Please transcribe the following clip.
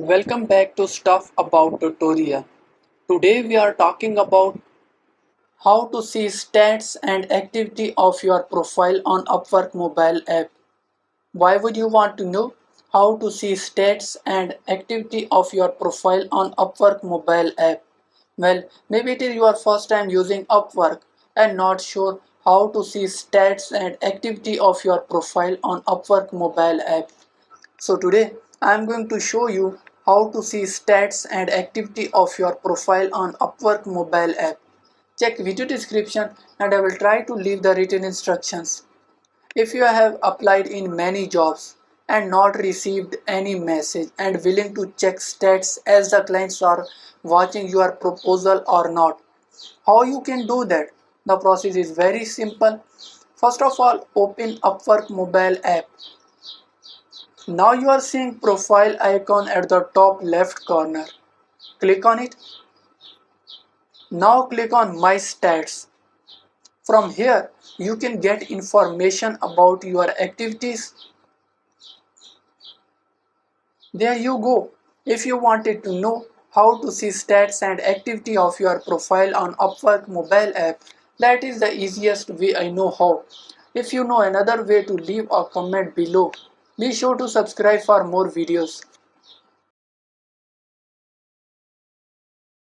Welcome back to Stuff About Tutorial. Today we are talking about how to see stats and activity of your profile on Upwork mobile app. Why would you want to know how to see stats and activity of your profile on Upwork mobile app? Well, maybe it is your first time using Upwork and not sure how to see stats and activity of your profile on Upwork mobile app. So today I am going to show you how to see stats and activity of your profile on Upwork mobile app. Check video description and I will try to leave the written instructions. If you have applied in many jobs and not received any message and willing to check stats as the clients are watching your proposal or not, how you can do that? The process is very simple. First of all, open Upwork mobile app. Now you are seeing profile icon at the top left corner. Click on it. Now click on My Stats. From here, you can get information about your activities. There you go. If you wanted to know how to see stats and activity of your profile on Upwork mobile app, that is the easiest way I know how. If you know another way to leave a comment below, be sure to subscribe for more videos.